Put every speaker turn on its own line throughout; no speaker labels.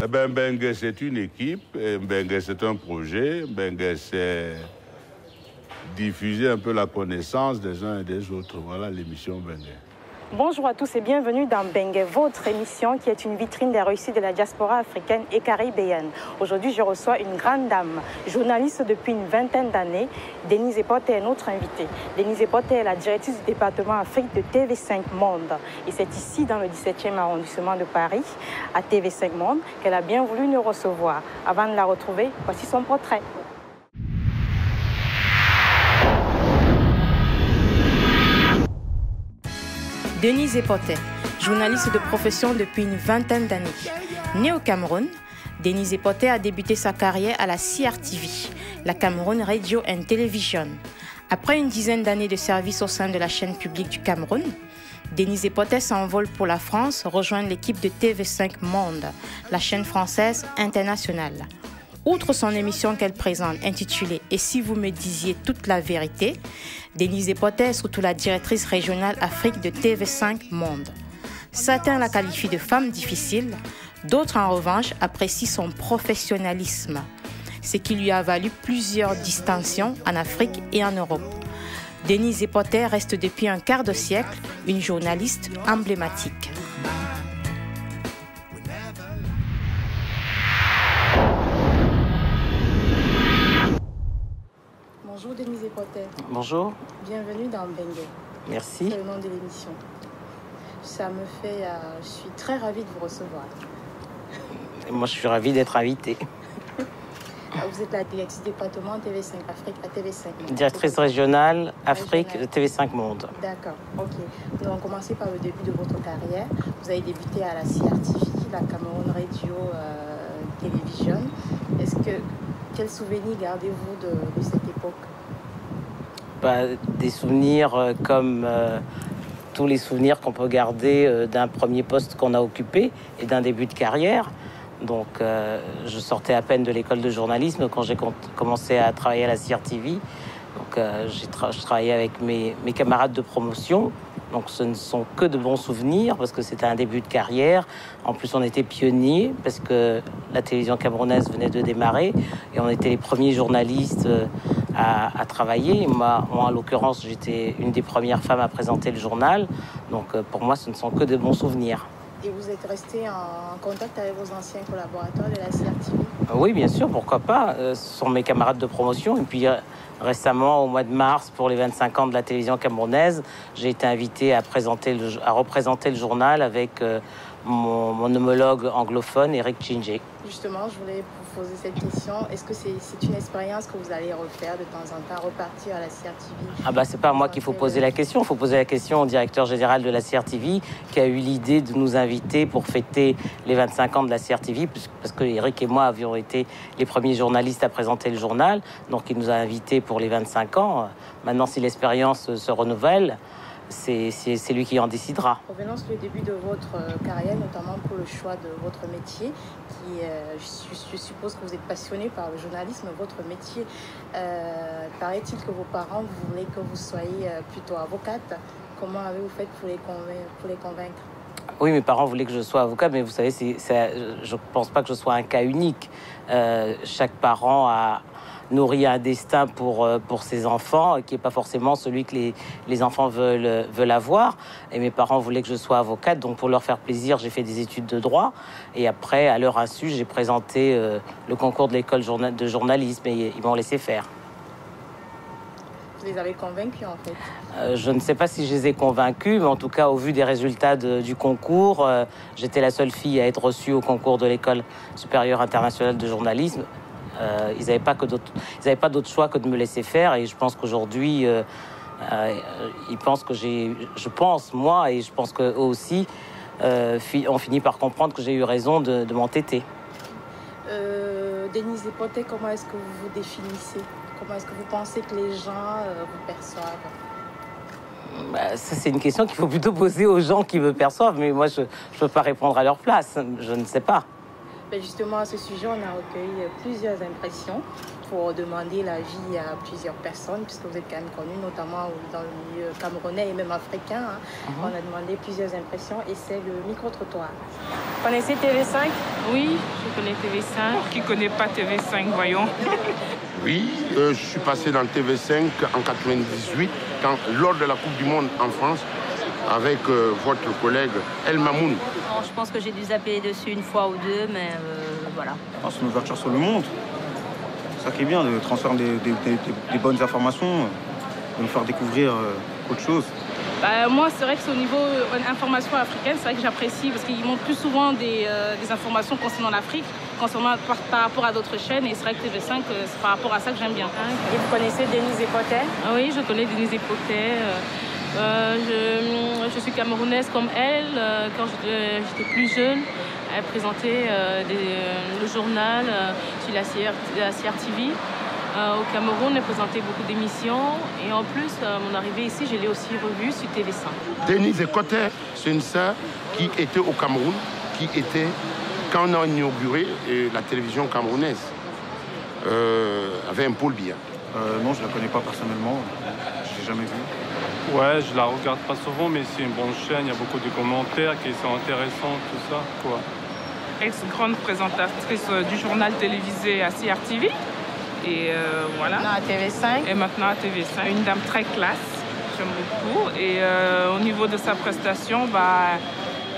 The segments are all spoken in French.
Mbengue, c'est une équipe, Mbengue, c'est un projet, Mbengue, c'est diffuser un peu la connaissance des uns et des autres. Voilà l'émission Mbengue.
Bonjour à tous et bienvenue dans Mbengue, votre émission qui est une vitrine des réussites de la diaspora africaine et caribéenne. Aujourd'hui, je reçois une grande dame, journaliste depuis une vingtaine d'années. Denise Epoté est notre invitée. Denise Epoté est la directrice du département Afrique de TV5 Monde. Et c'est ici, dans le 17e arrondissement de Paris, à TV5 Monde, qu'elle a bien voulu nous recevoir. Avant de la retrouver, voici son portrait. Denise Epoté, journaliste de profession depuis une vingtaine d'années. Née au Cameroun, Denise Epoté a débuté sa carrière à la CRTV, la Cameroun Radio and Television. Après une dizaine d'années de service au sein de la chaîne publique du Cameroun, Denise Epoté s'envole pour la France rejoindre l'équipe de TV5 Monde, la chaîne française internationale. Outre son émission qu'elle présente intitulée « Et si vous me disiez toute la vérité », Denise Epoté est surtout la directrice régionale Afrique de TV5 Monde. Certains la qualifient de femme difficile, d'autres en revanche apprécient son professionnalisme, ce qui lui a valu plusieurs distinctions en Afrique et en Europe. Denise Epoté reste depuis un quart de siècle une journaliste emblématique. Bonjour Denise Epoté.
Bonjour.
Bienvenue dans Mbengue.
Merci.
C'est le nom de l'émission. Ça me fait... je suis très ravie de vous recevoir.
Et moi, je suis ravie d'être invitée.
Vous êtes la directrice département TV5 Afrique à TV5 Monde.
Directrice régionale Afrique de TV5 Monde.
D'accord, ok. Nous allons commencer par le début de votre carrière. Vous avez débuté à la CRTV, la Cameroun Radio Television. Quels souvenirs gardez-vous de cette époque?
Des souvenirs comme tous les souvenirs qu'on peut garder d'un premier poste qu'on a occupé et d'un début de carrière. Donc, je sortais à peine de l'école de journalisme quand j'ai commencé à travailler à la CRTV. Donc, je travaillais avec mes camarades de promotion. Donc, ce ne sont que de bons souvenirs parce que c'était un début de carrière. En plus, on était pionniers parce que la télévision camerounaise venait de démarrer et on était les premiers journalistes à travailler. Moi, en l'occurrence, j'étais une des premières femmes à présenter le journal. Donc, pour moi, ce ne sont que de bons souvenirs.
Et vous êtes resté en contact avec vos anciens collaborateurs de la CRTV? Oui,
bien sûr, pourquoi pas. Ce sont mes camarades de promotion. Et puis récemment, au mois de mars, pour les 25 ans de la télévision camerounaise, j'ai été invité à représenter le journal avec mon homologue anglophone, Eric Chingé.
Justement, je voulais vous poser cette question. Est-ce que c'est une expérience que vous allez refaire de temps en temps, repartir à la CRTV?
C'est pas à moi qu'il faut poser la question. Il faut poser la question au directeur général de la CRTV qui a eu l'idée de nous inviter pour fêter les 25 ans de la CRTV, parce que Eric et moi avions été les premiers journalistes à présenter le journal. Donc, il nous a invités pour les 25 ans. Maintenant, si l'expérience se renouvelle, c'est lui qui en décidera.
Revenons sur le début de votre carrière, notamment pour le choix de votre métier, qui, je suppose que vous êtes passionné par le journalisme, votre métier. Paraît-il que vos parents voulaient que vous soyez plutôt avocate. Comment avez-vous fait pour les convaincre?
Oui, mes parents voulaient que je sois avocat, mais vous savez, je ne pense pas que je sois un cas unique. Chaque parent a nourrit un destin pour ses enfants, qui n'est pas forcément celui que les enfants veulent avoir. Et mes parents voulaient que je sois avocate, donc pour leur faire plaisir, j'ai fait des études de droit. Et après, à leur insu, j'ai présenté le concours de l'école de journalisme et ils m'ont laissé faire.
Vous les avez convaincus, en fait?
Je ne sais pas si je les ai convaincus, mais en tout cas, au vu des résultats du concours, j'étais la seule fille à être reçue au concours de l'école supérieure internationale de journalisme. Ils n'avaient pas d'autre choix que de me laisser faire, et je pense qu'aujourd'hui, ils pensent que je pense qu'eux aussi, ont fini par comprendre que j'ai eu raison de m'entêter.
Denise Epoté, comment est-ce que vous vous définissez? Comment est-ce que vous pensez que les gens vous perçoivent?
Ça, c'est une question qu'il faut plutôt poser aux gens qui me perçoivent, mais moi, je ne peux pas répondre à leur place. Je ne sais pas.
Justement, à ce sujet, on a recueilli plusieurs impressions pour demander l'avis à plusieurs personnes, puisque vous êtes quand même connu, notamment dans le milieu camerounais et même africain. On a demandé plusieurs impressions et c'est le micro-trottoir. Connaissez TV5?
Oui, je connais TV5. Qui ne connaît pas TV5, voyons?
Oui, je suis passé dans TV5 en 98, lors de la Coupe du Monde en France, avec votre collègue El Mamoun.
Non, je pense que j'ai dû zapper dessus une fois ou deux, mais voilà.
C'est une ouverture sur le monde. C'est ça qui est bien, de transférer des bonnes informations, de nous faire découvrir autre chose.
Moi, c'est vrai que c'est au niveau information africaine, c'est vrai que j'apprécie parce qu'ils montrent plus souvent des informations concernant l'Afrique, par rapport à d'autres chaînes. Et c'est vrai que TV5, c'est par rapport à ça que j'aime bien.
Et vous connaissez Denise Epotet?
Oui, je connais Denise Epotet. Je suis camerounaise comme elle. Quand j'étais plus jeune, elle présentait le journal sur la CRTV. Au Cameroun, elle présentait beaucoup d'émissions. Et en plus, mon arrivée ici, je l'ai aussi revue sur TV5.
Denise Epotet, c'est une sœur qui était au Cameroun, quand on a inauguré la télévision camerounaise, avait un pôle bien.
Non, je ne la connais pas personnellement. Je l'ai jamais vue.
Ouais, je la regarde pas souvent, mais c'est une bonne chaîne. Il y a beaucoup de commentaires qui sont intéressants, tout ça, quoi.
Ex-grande présentatrice du journal télévisé à CRTV. Et voilà.
Maintenant à TV5.
Et maintenant à TV5. Une dame très classe, j'aime beaucoup. Et au niveau de sa prestation,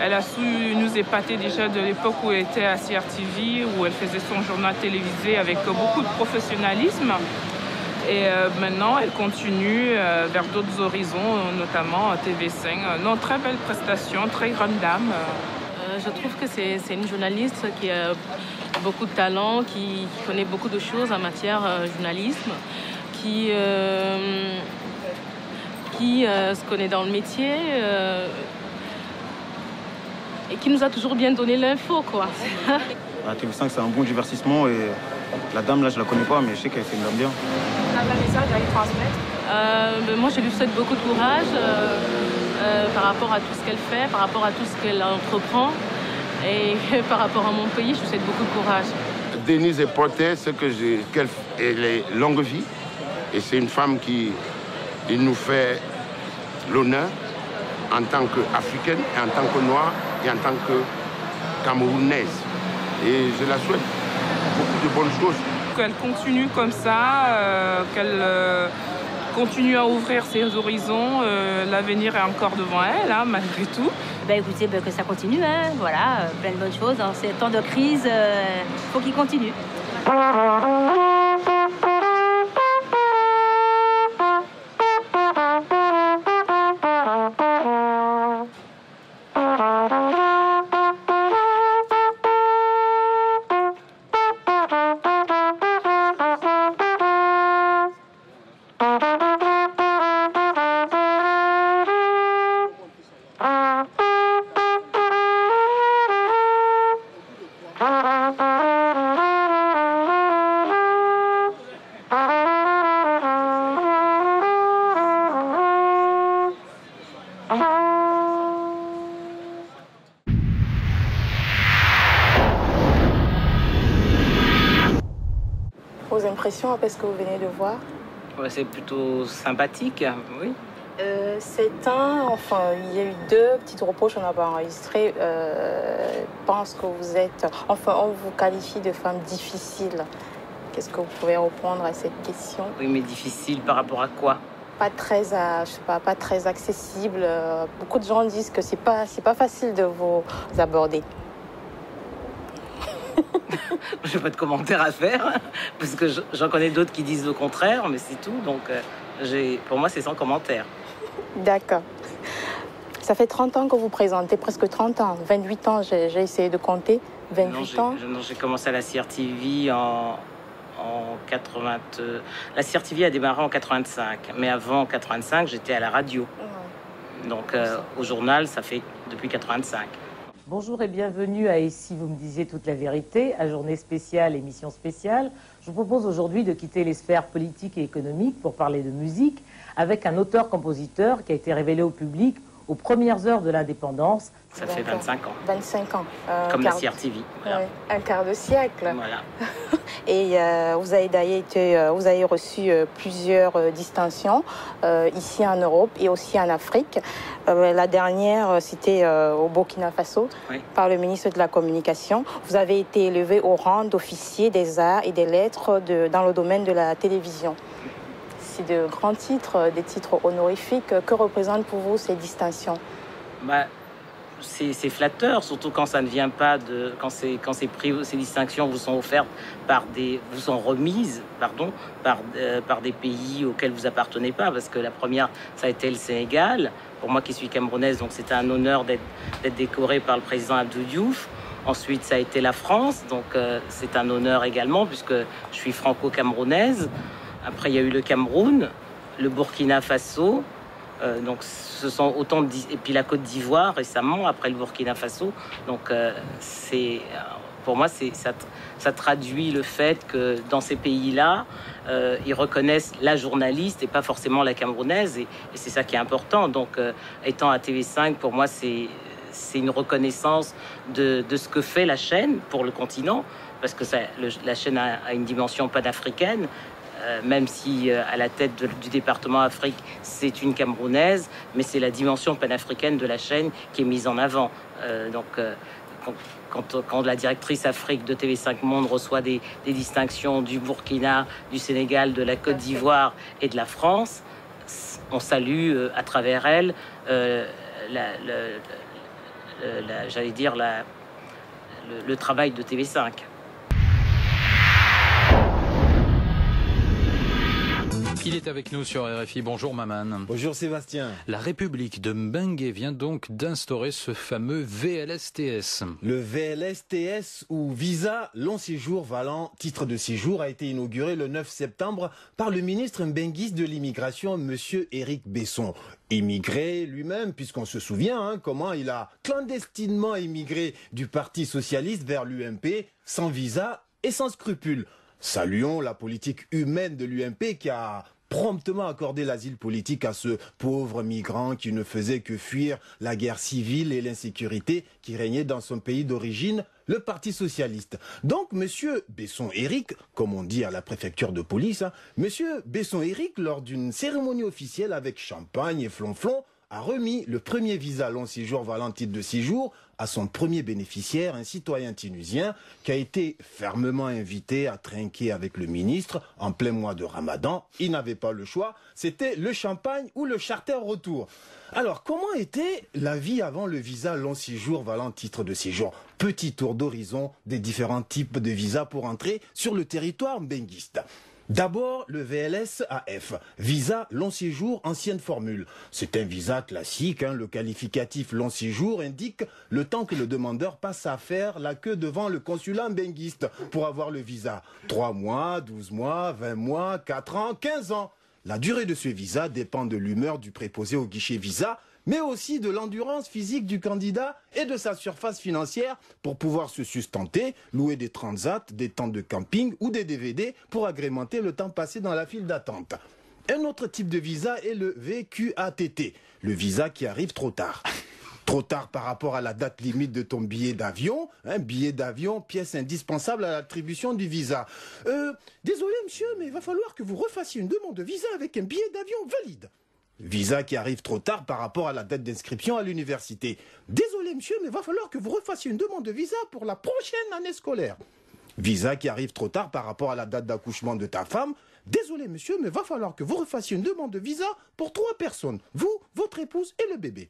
elle a su nous épater déjà de l'époque où elle était à CRTV, où elle faisait son journal télévisé avec beaucoup de professionnalisme. Et maintenant, elle continue vers d'autres horizons, notamment à TV5. Non, très belle prestation, très grande dame. Je trouve que c'est une journaliste qui a beaucoup de talent, qui connaît beaucoup de choses en matière journalisme, qui se connaît dans le métier et qui nous a toujours bien donné l'info, quoi.
TV5, c'est un bon divertissement et la dame, là, je la connais pas, mais je sais qu'elle fait une dame bien.
Un message à lui transmettre?
Moi, je lui souhaite beaucoup de courage par rapport à tout ce qu'elle fait, par rapport à tout ce qu'elle entreprend. Et par rapport à mon pays, je lui souhaite beaucoup de courage.
Denise Epotet, elle est longue vie. Et c'est une femme qui nous fait l'honneur en tant qu'Africaine, et en tant que Noire, et en tant que Camerounaise. Et je la souhaite beaucoup de bonnes choses.
Qu'elle continue comme ça, qu'elle continue à ouvrir ses horizons. L'avenir est encore devant elle, hein, malgré tout.
Écoutez, que ça continue, hein, voilà, plein de bonnes choses. Dans ces temps de crise, faut qu'il continue.
Vos impressions après ce que vous venez de voir?
Ouais, c'est plutôt sympathique, oui.
Il y a eu 2 petites reproches qu'on n'a pas enregistrées. Pense que vous êtes, on vous qualifie de femme difficile. Qu'est-ce que vous pouvez répondre à cette question?
Oui, mais difficile par rapport à quoi?
Pas très accessible. Beaucoup de gens disent que c'est pas facile de vous aborder.
Je n'ai pas de commentaire à faire, parce que j'en connais d'autres qui disent le contraire, mais c'est tout. Donc, pour moi, c'est sans commentaire.
D'accord. Ça fait 30 ans que vous présentez, presque 30 ans. 28 ans, j'ai essayé de compter. 28 ans.
Non, j'ai commencé à la CRTV en 80... La CRTV a démarré en 85, mais avant 85, j'étais à la radio. Donc, au journal, ça fait depuis 85.
Bonjour et bienvenue à Et si vous me disiez toute la vérité, à journée spéciale, émission spéciale. Je vous propose aujourd'hui de quitter les sphères politiques et économiques pour parler de musique avec un auteur-compositeur qui a été révélé au public aux premières heures de l'indépendance.
Ça fait 25 ans.
25 ans.
Comme la CRTV. Voilà.
Ouais, un quart de siècle.
Voilà.
Et vous avez reçu plusieurs distinctions ici en Europe et aussi en Afrique. La dernière, c'était au Burkina Faso, par le ministre de la Communication. Vous avez été élevé au rang d'officier des arts et des lettres dans le domaine de la télévision. C'est de grands titres, des titres honorifiques. Que représentent pour vous ces distinctions?
C'est flatteur, surtout quand ça ne vient pas de... Quand ces distinctions vous sont offertes vous sont remises, par des pays auxquels vous appartenez pas, parce que la première, ça a été le Sénégal. Pour moi qui suis camerounaise, donc c'était un honneur d'être décoré par le président Abdou Diouf. Ensuite, ça a été la France, donc c'est un honneur également, puisque je suis franco-camerounaise. Après, il y a eu le Cameroun, le Burkina Faso. Donc, ce sont autant de... Et puis la Côte d'Ivoire récemment, après le Burkina Faso. Donc, pour moi, ça traduit le fait que dans ces pays-là, ils reconnaissent la journaliste et pas forcément la camerounaise. Et c'est ça qui est important. Donc, étant à TV5, pour moi, c'est une reconnaissance de ce que fait la chaîne pour le continent. Parce que la chaîne a une dimension panafricaine. Même si à la tête du département Afrique, c'est une Camerounaise, mais c'est la dimension panafricaine de la chaîne qui est mise en avant. Quand la directrice Afrique de TV5 Monde reçoit des distinctions du Burkina, du Sénégal, de la Côte d'Ivoire et de la France, on salue à travers elle, j'allais dire, le travail de TV5.
Il est avec nous sur RFI. Bonjour Maman.
Bonjour Sébastien.
La République de Mbengue vient donc d'instaurer ce fameux VLSTS.
Le VLSTS, ou visa long séjour valant titre de séjour, a été inauguré le 9 septembre par le ministre mbenguiste de l'immigration, monsieur Éric Besson. Immigré lui-même, puisqu'on se souvient comment il a clandestinement immigré du Parti socialiste vers l'UMP, sans visa et sans scrupules. Saluons la politique humaine de l'UMP qui a promptement accordé l'asile politique à ce pauvre migrant qui ne faisait que fuir la guerre civile et l'insécurité qui régnait dans son pays d'origine, le Parti socialiste. Donc, monsieur Besson-Éric, comme on dit à la préfecture de police, monsieur Besson-Éric, lors d'une cérémonie officielle avec champagne et flonflon, a remis le premier visa long séjour valant titre de séjour à son premier bénéficiaire, un citoyen tunisien qui a été fermement invité à trinquer avec le ministre en plein mois de Ramadan. Il n'avait pas le choix, c'était le champagne ou le charter retour. Alors, comment était la vie avant le visa long séjour valant titre de séjour? Petit tour d'horizon des différents types de visas pour entrer sur le territoire mbenguiste. D'abord, le VLS-AF, visa long séjour ancienne formule. C'est un visa classique, le qualificatif long séjour indique le temps que le demandeur passe à faire la queue devant le consulat mbenguiste pour avoir le visa. 3 mois, 12 mois, 20 mois, 4 ans, 15 ans. La durée de ce visa dépend de l'humeur du préposé au guichet visa, mais aussi de l'endurance physique du candidat et de sa surface financière pour pouvoir se sustenter, louer des transats, des tentes de camping ou des DVD pour agrémenter le temps passé dans la file d'attente. Un autre type de visa est le VQATT, le visa qui arrive trop tard. Trop tard par rapport à la date limite de ton billet d'avion. Billet d'avion, pièce indispensable à l'attribution du visa. Désolé monsieur, mais il va falloir que vous refassiez une demande de visa avec un billet d'avion valide. Visa qui arrive trop tard par rapport à la date d'inscription à l'université. Désolé monsieur, mais il va falloir que vous refassiez une demande de visa pour la prochaine année scolaire. Visa qui arrive trop tard par rapport à la date d'accouchement de ta femme. Désolé monsieur, mais il va falloir que vous refassiez une demande de visa pour 3 personnes. Vous, votre épouse et le bébé.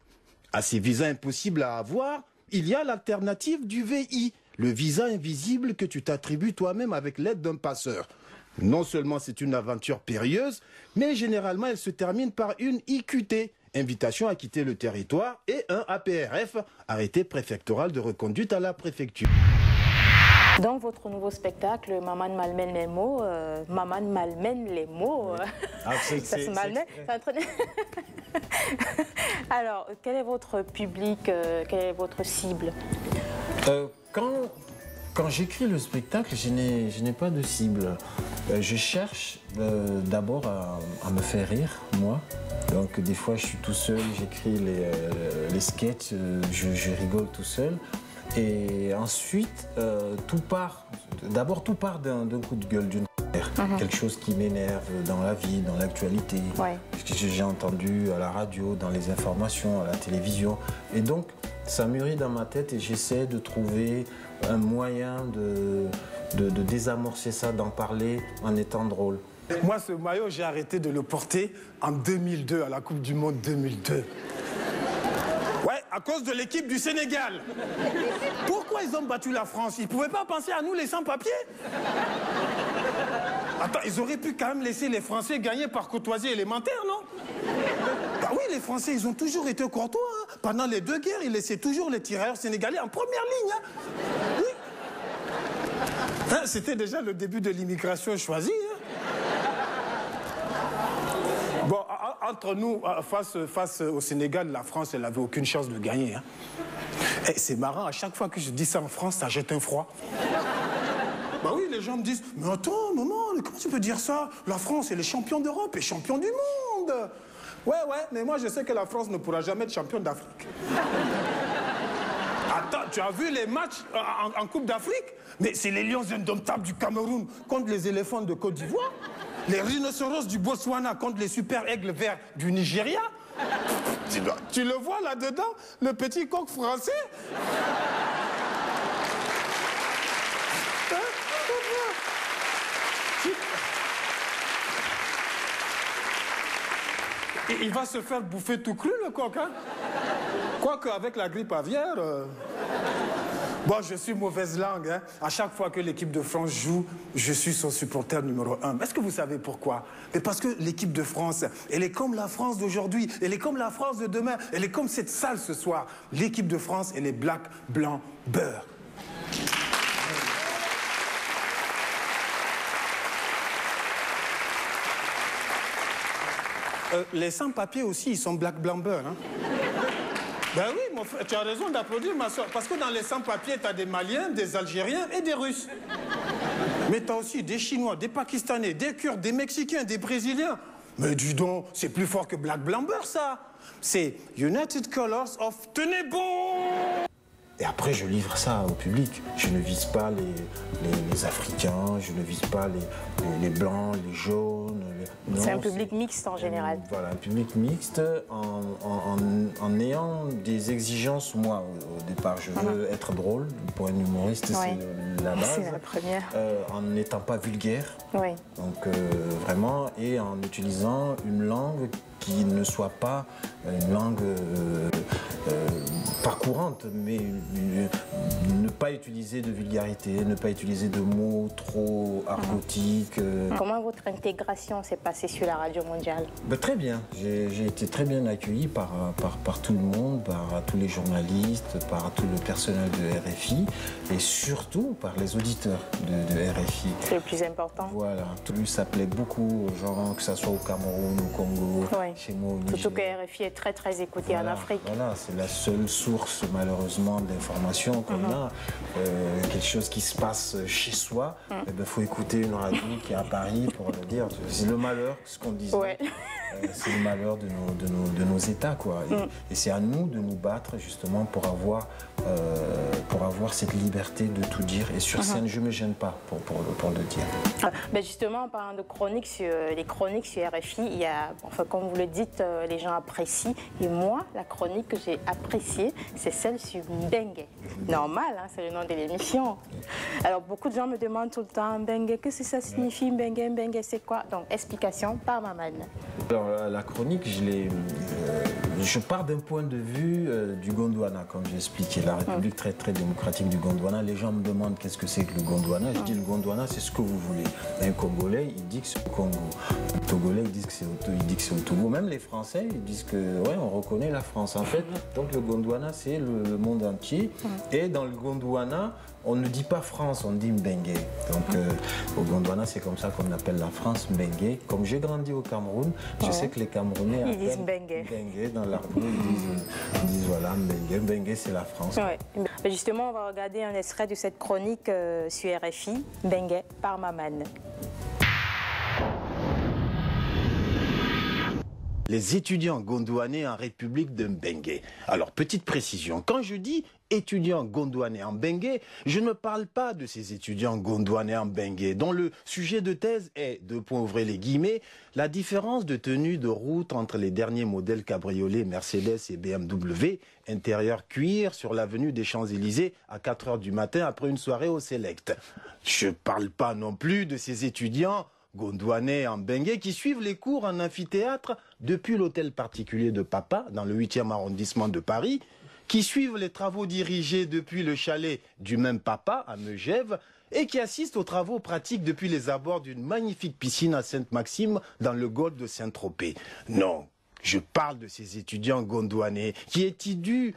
À ces visas impossibles à avoir, il y a l'alternative du VI, le visa invisible que tu t'attribues toi-même avec l'aide d'un passeur. Non seulement c'est une aventure périlleuse, mais généralement elle se termine par une IQT, invitation à quitter le territoire, et un APRF, arrêté préfectoral de reconduite à la préfecture.
Dans votre nouveau spectacle, Maman malmène les mots, Maman malmène les mots. Ça se malmène. Alors, quel est votre public, quelle est votre cible?
Quand j'écris le spectacle, je n'ai pas de cible. Je cherche d'abord à me faire rire, moi. Donc des fois je suis tout seul, j'écris les sketchs, je rigole tout seul. Et ensuite, tout part d'un coup de gueule, d'une colère. Quelque chose qui m'énerve dans la vie, dans l'actualité. Ouais. Que j'ai entendu à la radio, dans les informations, à la télévision. Et donc, ça mûrit dans ma tête et j'essaie de trouver un moyen de désamorcer ça, d'en parler en étant drôle.
Moi, ce maillot, j'ai arrêté de le porter en 2002, à la Coupe du Monde 2002. Ouais, à cause de l'équipe du Sénégal. Pourquoi ils ont battu la France? Ils ne pouvaient pas penser à nous, les sans-papiers? Attends, ils auraient pu quand même laisser les Français gagner par courtoisie élémentaire, non? Bah oui, les Français, ils ont toujours été courtois. Hein. Pendant les 2 guerres, ils laissaient toujours les tirailleurs sénégalais en première ligne. Hein. Oui. Hein, c'était déjà le début de l'immigration choisie. Hein. Bon, entre nous, face au Sénégal, la France, elle n'avait aucune chance de gagner. Hein. Et c'est marrant, à chaque fois que je dis ça en France, ça jette un froid. Bah oui, les gens me disent, mais attends, maman, comment tu peux dire ça? La France, elle est championne d'Europe et champion du monde. Ouais, mais moi, je sais que la France ne pourra jamais être championne d'Afrique. Attends, tu as vu les matchs en Coupe d'Afrique? Mais c'est les lions indomptables du Cameroun contre les éléphants de Côte d'Ivoire. Les rhinocéros du Botswana contre les super aigles verts du Nigeria. Tu le vois là-dedans, le petit coq français? Et il va se faire bouffer tout cru, le coq, hein? Quoique avec la grippe aviaire... Bon, je suis mauvaise langue, hein. À chaque fois que l'équipe de France joue, je suis son supporter numéro 1. Est-ce que vous savez pourquoi? Mais parce que l'équipe de France, elle est comme la France d'aujourd'hui, elle est comme la France de demain, elle est comme cette salle ce soir. L'équipe de France, elle est black, blanc, beurre. Les sans-papiers aussi, ils sont black, blanc, beurre, hein. Ben oui, mon frère, tu as raison d'applaudir, ma soeur. Parce que dans les sans-papiers, tu as des Maliens, des Algériens et des Russes. Mais tu as aussi des Chinois, des Pakistanais, des Kurdes, des Mexicains, des Brésiliens. Mais dis donc, c'est plus fort que Black Blanc Beurre, ça. C'est United Colors of Tenez bon.
Et après, je livre ça au public. Je ne vise pas les Africains, je ne vise pas les Blancs, les jaunes.
C'est un public mixte en général.
Voilà, un public mixte en ayant des exigences. Moi, au départ, je veux être drôle. Pour un humoriste, c'est la base.
C'est la première.
En n'étant pas vulgaire.
Oui.
Donc, vraiment, et en utilisant une langue qui ne soit pas une langue pas courante, mais ne pas utiliser de vulgarité, ne pas utiliser de mots trop argotiques.
Comment votre intégration s'est passée sur la radio mondiale?
Très bien. J'ai été très bien accueilli par tout le monde, par tous les journalistes, par tout le personnel de RFI et surtout par les auditeurs de RFI.
C'est le plus important.
Voilà. Ça plaît beaucoup aux gens, que ce soit au Cameroun, au Congo, chez moi au Niger.
Surtout que RFI est très très écouté en Afrique.
Voilà, c'est la seule source malheureusement d'informations qu'on a. Quelque chose qui se passe chez soi, il faut écouter une radio qui est à Paris pour le dire. C'est le malheur, ce qu'on disait. Ouais. C'est le malheur de nos États, quoi. Et c'est à nous de nous battre justement pour avoir cette liberté de tout dire. Et sur scène, je ne me gêne pas pour le dire.
Ben justement, en parlant de chroniques, les chroniques sur RFI, il y a, enfin, comme vous le dites, les gens apprécient. Et moi, la chronique que j'ai appréciée, c'est celle sur Mbengue. Normal, hein, c'est le nom de l'émission. Alors, beaucoup de gens me demandent tout le temps, Mbengue, qu'est-ce que ça signifie, Mbengue? Mbengue, c'est quoi? Donc, explication par Maman.
Alors, la chronique, je pars d'un point de vue du Gondwana, comme j'ai expliqué, la République très très démocratique du Gondwana. Les gens me demandent qu'est-ce que c'est que le Gondwana. Je dis le Gondwana, c'est ce que vous voulez. Un Congolais, il dit que c'est au Congo. Un Togolais, il dit que c'est au Togo. Même les Français, ils disent que ouais, on reconnaît la France. En fait, donc le Gondwana, c'est le monde entier. Et dans le Gondwana, on ne dit pas France, on dit Mbengue. Donc au Gondwana, c'est comme ça qu'on appelle la France, Mbengue. Comme j'ai grandi au Cameroun, je sais que les Camerounais
ils disent Mbengue.
Mbengue dans leur rue, ils disent voilà, Mbengue. Mbengue, c'est la France.
Ouais. Mais justement, on va regarder un extrait de cette chronique sur RFI, Mbengue par Maman.
les étudiants gondouanais en République de Mbengue. Alors, petite précision, quand je dis étudiants gondouanais en Mbengue, je ne parle pas de ces étudiants gondouanais en Mbengue, dont le sujet de thèse est, ouvrez les guillemets, la différence de tenue de route entre les derniers modèles cabriolets Mercedes et BMW, intérieur cuir sur l'avenue des Champs-Élysées à 4 h du matin après une soirée au Select. Je parle pas non plus de ces étudiants gondouanais en Mbengue qui suivent les cours en amphithéâtre depuis l'hôtel particulier de Papa dans le 8e arrondissement de Paris, qui suivent les travaux dirigés depuis le chalet du même Papa à Megève et qui assistent aux travaux pratiques depuis les abords d'une magnifique piscine à Sainte-Maxime dans le golfe de Saint-Tropez. Non, je parle de ces étudiants gondouanais qui étudient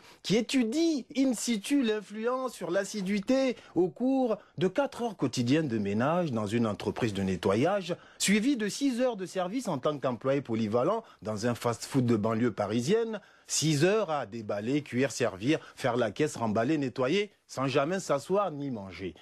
in situ l'influence sur l'assiduité au cours de 4 heures quotidiennes de ménage dans une entreprise de nettoyage, suivies de 6 heures de service en tant qu'employé polyvalent dans un fast-food de banlieue parisienne, 6 heures à déballer, cuire, servir, faire la caisse, remballer, nettoyer, sans jamais s'asseoir ni manger.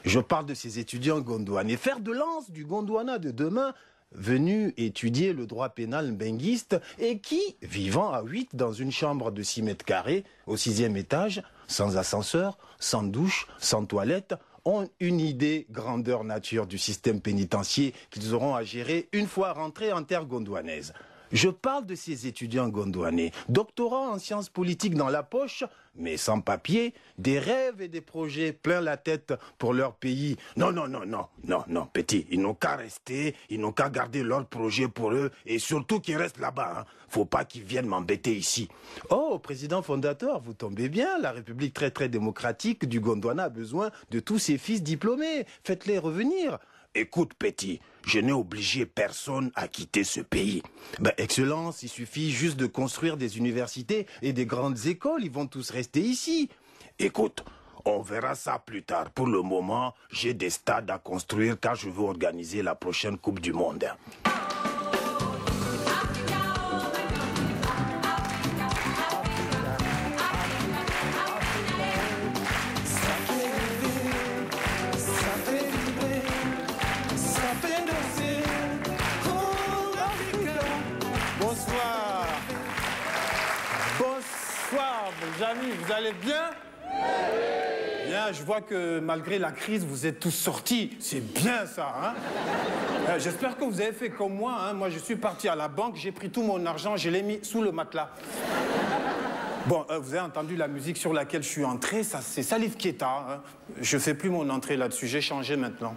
Je parle de ces étudiants gondouanais, fer de lance du Gondwana de demain, venus étudier le droit pénal mbenguiste et qui, vivant à 8 dans une chambre de 6 mètres carrés, au 6e étage, sans ascenseur, sans douche, sans toilette, ont une idée grandeur nature du système pénitentiaire qu'ils auront à gérer une fois rentrés en terre gondouanaise. Je parle de ces étudiants gondouanais, doctorants en sciences politiques dans la poche, mais sans papier, des rêves et des projets plein la tête pour leur pays. Non, petit, ils n'ont qu'à rester, ils n'ont qu'à garder leur projet pour eux, et surtout qu'ils restent là-bas, hein. Faut pas qu'ils viennent m'embêter ici. Oh, président fondateur, vous tombez bien, la République très démocratique du Gondwana a besoin de tous ses fils diplômés, faites-les revenir. Écoute, petit, je n'ai obligé personne à quitter ce pays. Excellence, il suffit juste de construire des universités et des grandes écoles, ils vont tous rester ici. Écoute, on verra ça plus tard. Pour le moment, j'ai des stades à construire car je veux organiser la prochaine Coupe du Monde.
Les amis, vous allez bien? Bien, je vois que malgré la crise, vous êtes tous sortis. C'est bien ça, hein? J'espère que vous avez fait comme moi, hein? Moi, je suis parti à la banque, j'ai pris tout mon argent, je l'ai mis sous le matelas. Bon, vous avez entendu la musique sur laquelle je suis entré, ça, c'est Salif Keita, hein? Je fais plus mon entrée là-dessus, j'ai changé maintenant.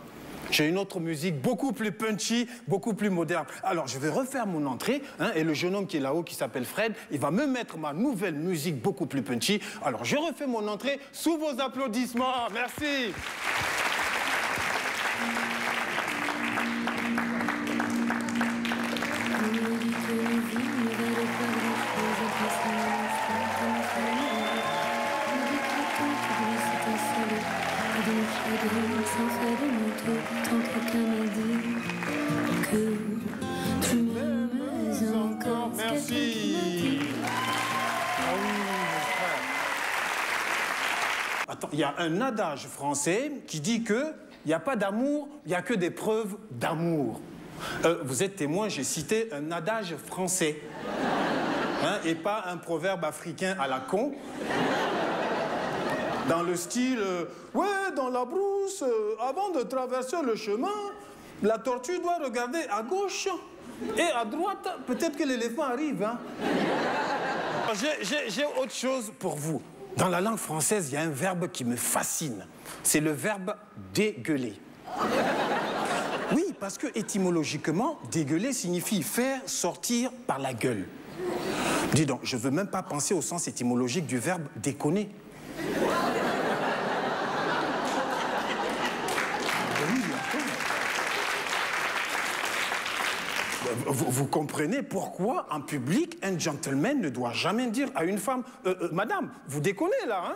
J'ai une autre musique beaucoup plus punchy, beaucoup plus moderne. Alors, je vais refaire mon entrée, hein, et le jeune homme qui est là-haut, qui s'appelle Fred, il va me mettre ma nouvelle musique beaucoup plus punchy. Alors, je refais mon entrée sous vos applaudissements. Merci. Merci. Attends, il y a un adage français qui dit que il n'y a pas d'amour, il n'y a que des preuves d'amour. Vous êtes témoin, j'ai cité un adage français, hein, et pas un proverbe africain à la con. Dans le style, ouais, dans la brousse, avant de traverser le chemin, la tortue doit regarder à gauche et à droite. Peut-être que l'éléphant arrive, hein. J'ai autre chose pour vous. Dans la langue française, il y a un verbe qui me fascine. C'est le verbe dégueuler. Oui, parce que étymologiquement, dégueuler signifie faire sortir par la gueule. Dis donc, je ne veux même pas penser au sens étymologique du verbe déconner. Vous comprenez pourquoi, en public, un gentleman ne doit jamais dire à une femme « Madame, vous déconnez, là, hein ?»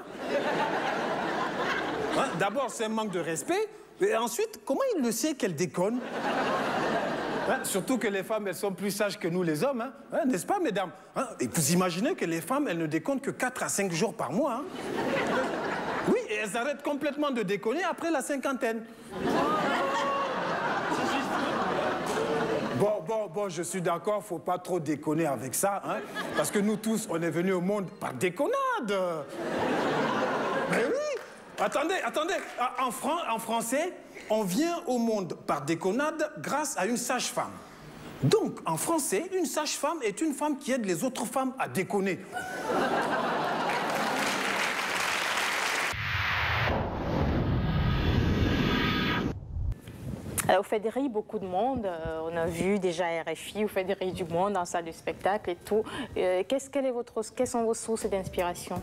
Hein, d'abord, c'est un manque de respect, et ensuite, comment il le sait qu'elle déconne? Hein, surtout que les femmes, elles sont plus sages que nous, les hommes, hein, n'est-ce pas, mesdames? Hein, et vous imaginez que les femmes, elles ne déconnent que 4 à 5 jours par mois, hein? Oui, et elles arrêtent complètement de déconner après la cinquantaine. Bon, je suis d'accord, faut pas trop déconner avec ça, hein, parce que nous tous, on est venus au monde par déconnade. Mais oui. Attendez, en français, on vient au monde par déconnade grâce à une sage-femme. Donc, en français, une sage-femme est une femme qui aide les autres femmes à déconner.
Alors, vous faites rire beaucoup de monde. On a vu déjà RFI, vous faites rire du monde en salle de spectacle et tout. Quelles sont vos sources d'inspiration?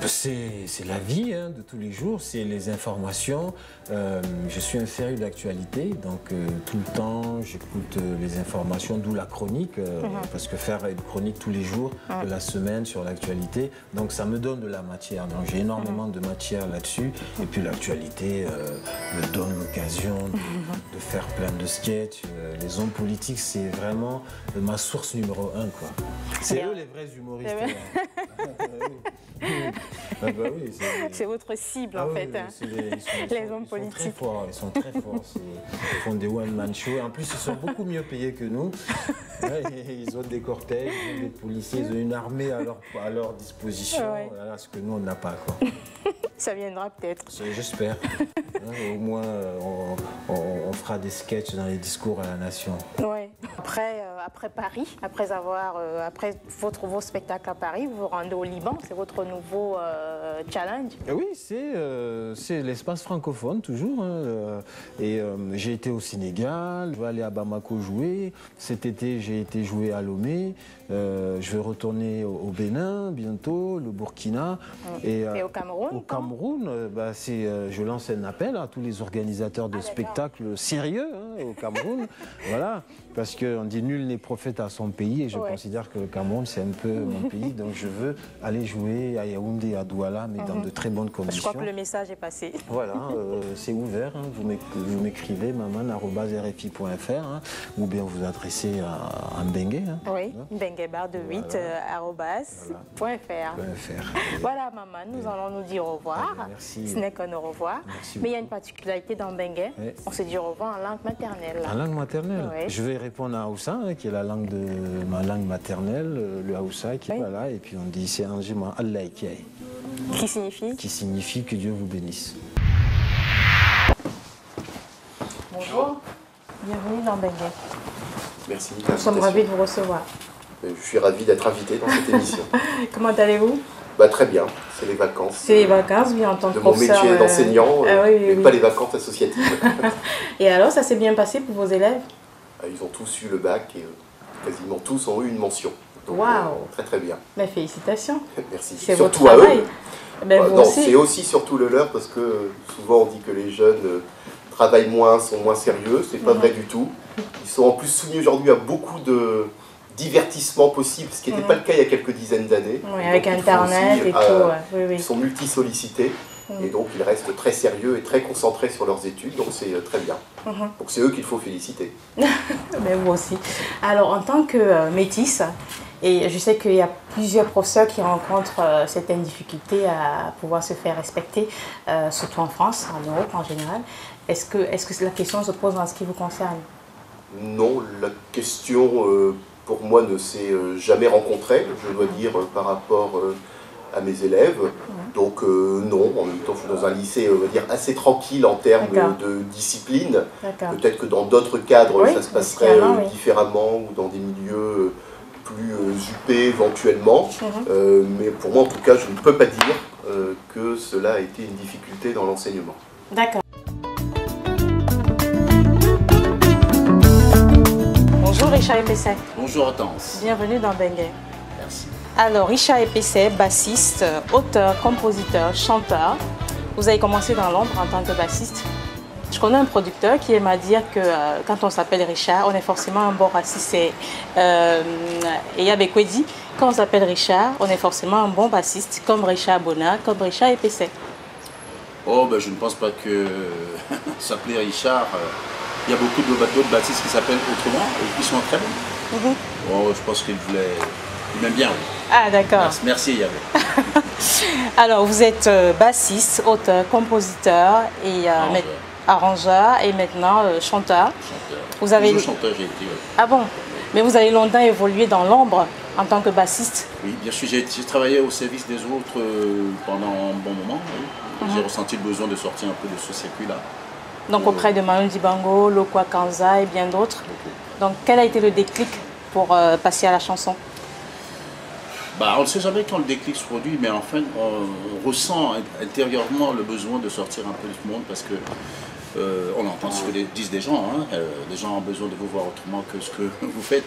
C'est la vie hein, de tous les jours, c'est les informations. Je suis un féru d'actualité, donc tout le temps j'écoute les informations, d'où la chronique, parce que faire une chronique tous les jours de la semaine sur l'actualité, donc ça me donne de la matière. Donc j'ai énormément de matière là-dessus, et puis l'actualité me donne l'occasion de faire plein de sketchs. Les hommes politiques, c'est vraiment ma source numéro 1, quoi. C'est eux les vrais humoristes.
Ah bah oui, c'est votre cible en fait, les hommes politiques.
Ils sont très forts, ils font des one-man shows. En plus, ils sont beaucoup mieux payés que nous. Ouais, ils ont des cortèges, ils ont des policiers, ils ont une armée à leur disposition, voilà, ce que nous, on n'a pas, quoi.
Ça viendra peut-être.
J'espère. Au moins, on fera des sketchs dans les discours à la nation.
Ouais. Après Paris, après vos spectacles à Paris, vous vous rendez au Liban, c'est votre nouveau challenge?
Oui, c'est l'espace francophone toujours. Hein. Et j'ai été au Sénégal, je vais aller à Bamako jouer. Cet été, j'ai été jouer à Lomé. Je vais retourner au Bénin bientôt, le Burkina.
Et au Cameroun?
Au Cameroun, je lance un appel à tous les organisateurs de spectacles sérieux hein, au Cameroun. Voilà, parce qu'on dit nul n'est prophète à son pays et je considère que le Cameroun, c'est un peu mon pays. Donc je veux aller jouer à Yaoundé et à Douala, mais dans de très bonnes conditions.
Je crois que le message est passé.
Voilà, c'est ouvert. Hein. Vous m'écrivez maman@rfi.fr hein, ou bien vous adressez à Mbengue. Hein.
Oui, Mbenguebar de 8 @.fr. Voilà, maman, nous allons nous dire au revoir.
Merci.
Ce n'est qu'un au revoir.
Merci
mais il y a une particularité dans Mbengue. On se dit au revoir en langue maternelle.
En langue maternelle?
Oui.
Je vais répondre à Haoussa, hein, qui est ma langue maternelle, le Haoussa, qui est là. Et puis on dit c'est Angema Allah Kiaye.
Qui signifie?
Qui signifie que Dieu vous bénisse.
Bonjour, bienvenue dans Mbengue.
Merci.
Nous sommes ravis de vous recevoir.
Je suis ravi d'être invité dans cette émission.
Comment allez-vous?
Très bien, c'est les vacances.
C'est les vacances, oui, en tant que professeur.
De mon métier d'enseignant, mais pas les vacances associatives.
Et alors, ça s'est bien passé pour vos élèves?
Ils ont tous eu le bac et quasiment tous ont eu une mention.
Waouh!
Très très bien.
Mais félicitations.
Merci.
C'est votre travail.
Non, c'est aussi surtout le leur parce que souvent on dit que les jeunes travaillent moins, sont moins sérieux. C'est pas vrai du tout. Ils sont en plus soumis aujourd'hui à beaucoup de divertissement possible, ce qui n'était pas le cas il y a quelques dizaines d'années.
Oui, avec Internet et tout.
Ils sont multi-sollicités et donc ils restent très sérieux et très concentrés sur leurs études, donc c'est très bien. Donc c'est eux qu'il faut féliciter.
Mais vous aussi. Alors en tant que métisse, et je sais qu'il y a plusieurs professeurs qui rencontrent certaines difficultés à pouvoir se faire respecter, surtout en France, en Europe en général. Est-ce que la question se pose en ce qui vous concerne?
Non, la question pour moi ne s'est jamais rencontrée, je dois dire, par rapport à mes élèves. Donc non, en même temps je suis dans un lycée on va dire, assez tranquille en termes de discipline. Peut-être que dans d'autres cadres ça se passerait différemment ou dans des milieux plus huppés éventuellement. Mais pour moi en tout cas je ne peux pas dire que cela a été une difficulté dans l'enseignement.
D'accord. Bonjour Richard Epessay.
Bonjour Hortense.
Bienvenue dans Mbengue.
Merci.
Alors Richard Epessay, bassiste, auteur, compositeur, chanteur. Vous avez commencé dans l'ombre en tant que bassiste. Je connais un producteur qui aime à dire que quand on s'appelle Richard, on est forcément un bon bassiste. Et Yabekwedi, quand on s'appelle Richard, on est forcément un bon bassiste, comme Richard Bona, comme Richard Epessay.
Oh, je ne pense pas que s'appeler Richard. Il y a beaucoup d'autres bassistes qui s'appellent autrement et qui sont très bons. Oh, je pense qu'il m'aime bien. Oui.
Ah, d'accord.
Merci Yabé.
Alors, vous êtes bassiste, auteur, compositeur et arrangeur et maintenant chanteur. Vous avez...
Toujours chanteur, j'ai été.
Ah bon? Mais vous avez longtemps évolué dans l'ombre en tant que bassiste.
Oui, bien sûr, j'ai travaillé au service des autres pendant un bon moment. Oui. J'ai ressenti le besoin de sortir un peu de ce circuit-là.
Donc auprès de Manu Dibango, Lokwa Kanza et bien d'autres. Donc quel a été le déclic pour passer à la chanson?
On ne sait jamais quand le déclic se produit, mais enfin, on ressent intérieurement le besoin de sortir un peu de ce monde parce que on entend ce que disent des gens. Les gens ont besoin de vous voir autrement que ce que vous faites.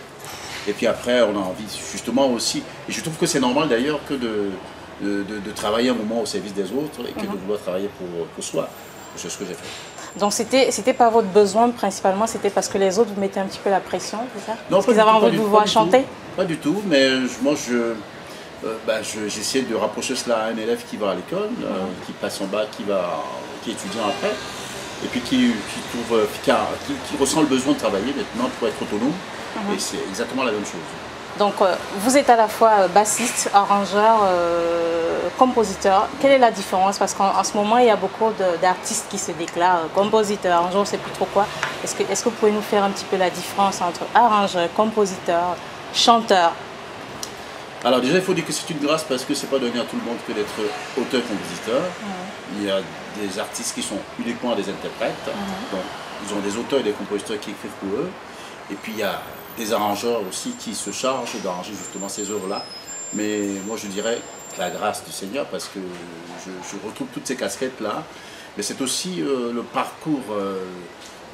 Et puis après, on a envie justement aussi, et je trouve que c'est normal d'ailleurs que de travailler un moment au service des autres et que de vouloir travailler pour soi. C'est ce que j'ai fait.
Donc c'était pas votre besoin principalement, c'était parce que les autres vous mettaient un petit peu la pression, c'est ça?
Non,
parce qu'ils avaient envie de vous voir chanter?
Pas du tout, mais moi j'essaie de rapprocher cela à un élève qui va à l'école, qui passe son bac, qui est étudiant après, et puis qui ressent le besoin de travailler maintenant pour être autonome, et c'est exactement la même chose.
Donc vous êtes à la fois bassiste, arrangeur, compositeur. Quelle est la différence? Parce qu'en ce moment, il y a beaucoup d'artistes qui se déclarent compositeurs, arrangeurs, on ne sait plus trop quoi. Est-ce que vous pouvez nous faire un petit peu la différence entre arrangeur, compositeur, chanteur?
Alors déjà, il faut dire que c'est une grâce parce que c'est pas donné à tout le monde que d'être auteur-compositeur. Il y a des artistes qui sont uniquement des interprètes. Donc, ils ont des auteurs et des compositeurs qui écrivent pour eux. Et puis il y a des arrangeurs aussi qui se chargent d'arranger justement ces œuvres-là. Mais moi je dirais la grâce du Seigneur parce que je retrouve toutes ces casquettes-là. Mais c'est aussi le parcours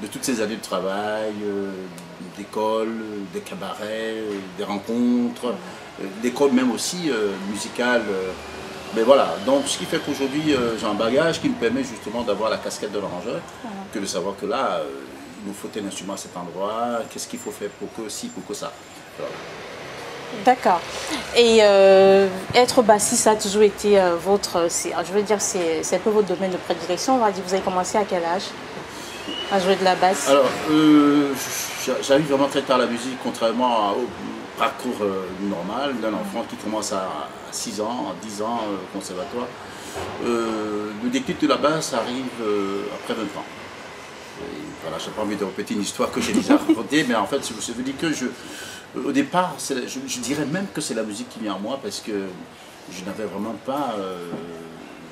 de toutes ces années de travail, d'école, des cabarets, des rencontres, d'école même aussi musicale. Mais voilà, donc ce qui fait qu'aujourd'hui j'ai un bagage qui me permet justement d'avoir la casquette de l'arrangeur, que de savoir que là, il nous faut tel instrument à cet endroit, qu'est-ce qu'il faut faire pour que ci, pour que ça. Voilà.
D'accord. Et être bassiste, ça a toujours été votre, je veux dire, c'est un peu votre domaine de prédilection. On va dire, vous avez commencé à quel âge à jouer de la basse?
Alors, j'arrive vraiment très tard à la musique, contrairement au parcours normal d'un enfant qui commence à 6 ans, à 10 ans au conservatoire. Le déclic de la basse arrive après 20 ans. Voilà, je n'ai pas envie de répéter une histoire que j'ai déjà racontée, mais en fait, je veux dire que au départ, je dirais même que c'est la musique qui vient en moi parce que je n'avais vraiment pas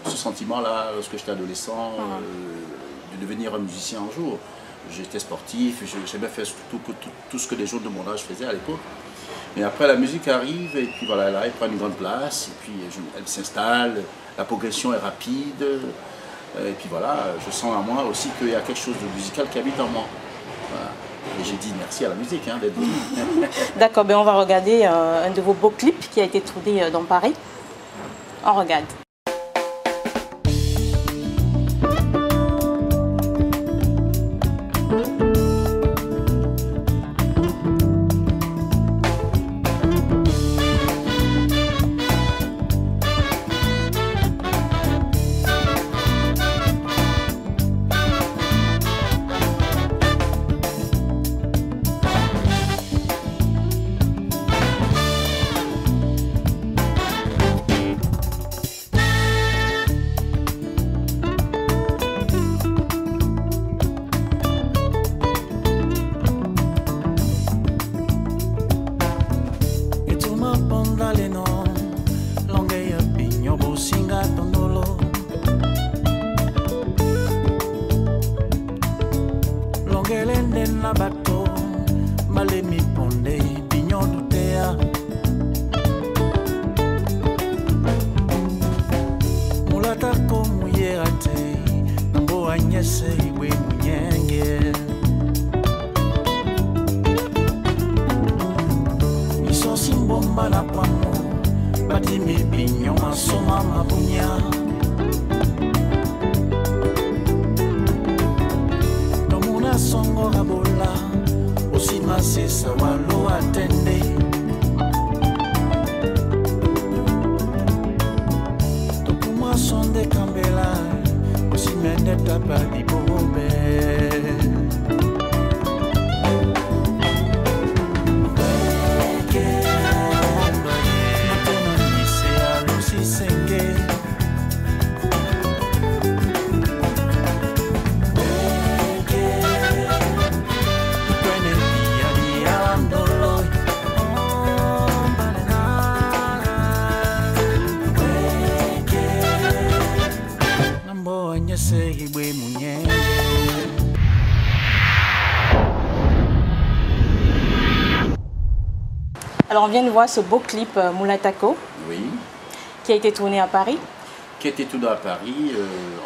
ce sentiment-là lorsque j'étais adolescent de devenir un musicien un jour. J'étais sportif, j'aimais faire tout ce que les gens de mon âge faisaient à l'époque. Mais après, la musique arrive et puis voilà, là, elle prend une grande place et puis elle s'installe, la progression est rapide. Et puis voilà, je sens à moi aussi qu'il y a quelque chose de musical qui habite en moi. Voilà. Et j'ai dit merci à la musique d'être venue.
D'accord, on va regarder un de vos beaux clips qui a été tourné dans Paris. On regarde. Alors on vient de voir ce beau clip Mulatako.
Oui.
Qui a été tourné à Paris.
Qui a été tourné à Paris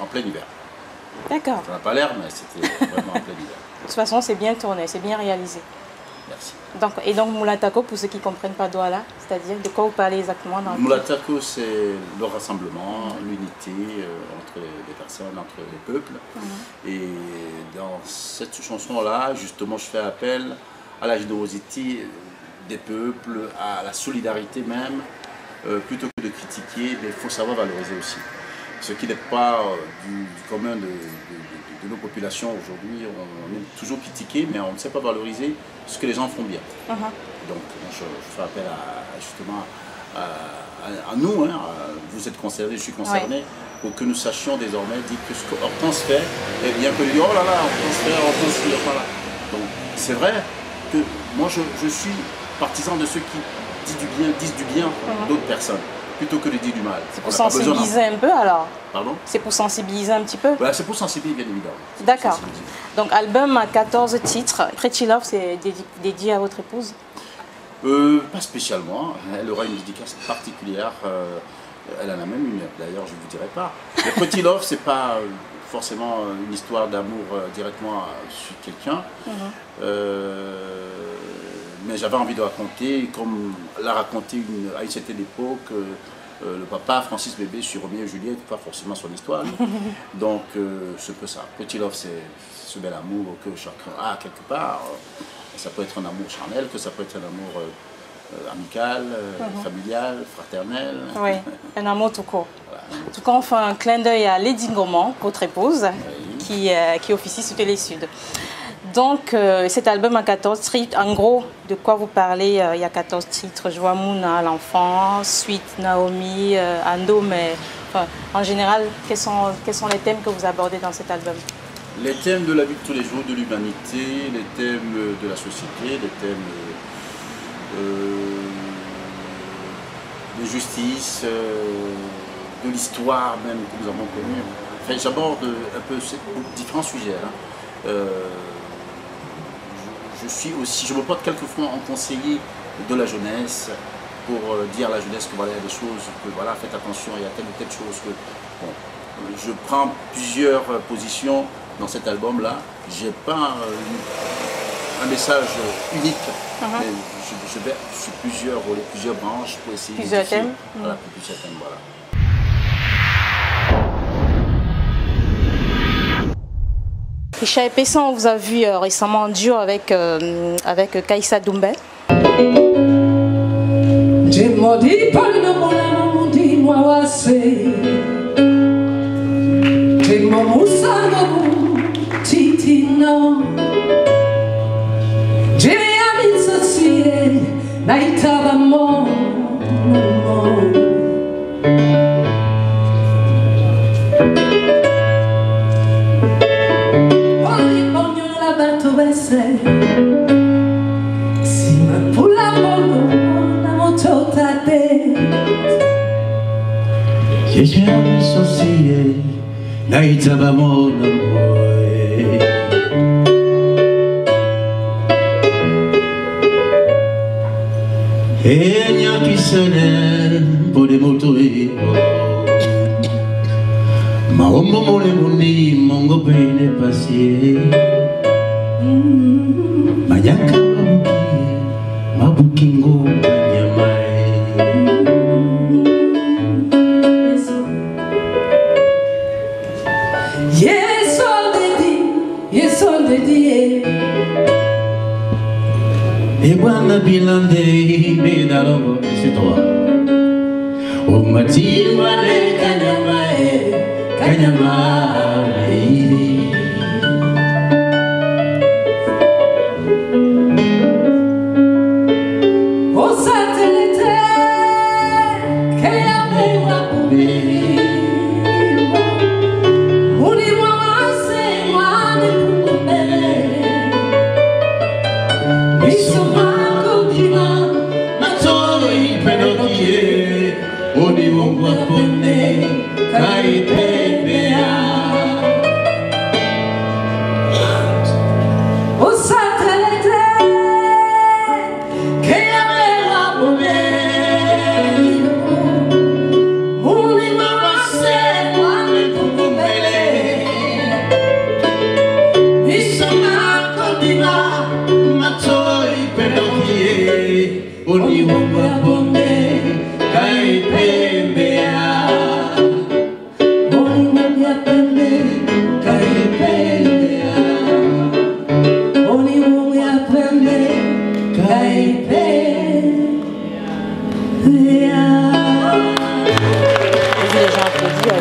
en plein hiver.
D'accord.
Ça n'a pas l'air, mais c'était vraiment en plein hiver.
De toute façon, c'est bien tourné, c'est bien réalisé.
Merci.
Donc Mulatako, pour ceux qui ne comprennent pas Douala, c'est-à-dire de quoi vous parlez exactement dans le clip?
Mulatako, c'est le rassemblement, l'unité entre les personnes, entre les peuples. Et dans cette chanson-là, justement, je fais appel à la générosité des peuples, à la solidarité même. Plutôt que de critiquer, il faut savoir valoriser aussi. Ce qui n'est pas du commun de nos populations aujourd'hui. On aime toujours critiquer, mais on ne sait pas valoriser ce que les gens font bien. Donc je fais appel justement à nous, hein, vous êtes concernés, je suis concerné, pour que nous sachions désormais dire que ce qu'Hortense fait est bien que lui, oh là là, Hortense fait, Hortense fait, voilà. Donc c'est vrai que moi je suis partisan de ceux qui disent du bien d'autres personnes, plutôt que de dire du mal.
C'est pour sensibiliser un peu alors?
Pardon?
C'est pour sensibiliser un petit peu?
Voilà, c'est pour sensibiliser, bien évidemment.
D'accord. Donc album à 14 titres. Pretty Love, c'est dédié à votre épouse?
Pas spécialement. Elle aura une dédicace particulière. Elle en a même une, d'ailleurs, je ne vous dirai pas. Le Pretty Love, c'est pas forcément une histoire d'amour directement sur quelqu'un. Mais j'avais envie de raconter, comme l'a raconté à une certaine époque, le papa Francis Bébé sur Roméo et Juliette, pas forcément son histoire. Donc c'est un peu ça. Pretty Love, c'est ce bel amour que chacun a quelque part. Ça peut être un amour charnel, que ça peut être un amour amical, familial, fraternel.
Oui, un amour tout court. Voilà. En tout cas, on fait un clin d'œil à Lady Gourmand, votre épouse, qui officie sur Télé Sud. Donc cet album a 14 titres, en gros de quoi vous parlez, il y a 14 titres, je vois Mouna, l'enfant, Suite, Naomi, Ando, mais enfin, en général, quels sont les thèmes que vous abordez dans cet album?
Les thèmes de la vie de tous les jours, de l'humanité, les thèmes de la société, les thèmes de justice, de l'histoire même que nous avons connue. Enfin, j'aborde un peu différents sujets. Hein. Je me porte quelquefois en conseiller de la jeunesse pour dire à la jeunesse que voilà, il y a des choses, que voilà, faites attention, il y a telle ou telle chose. Que, bon, je prends plusieurs positions dans cet album-là. Je n'ai pas un message unique, mais je vais sur plusieurs volets, plusieurs branches pour essayer
plusieurs thèmes.
Voilà, plusieurs thèmes, voilà.
Richard Epesson, on vous a vu récemment en duo avec Kaïssa Doumbé.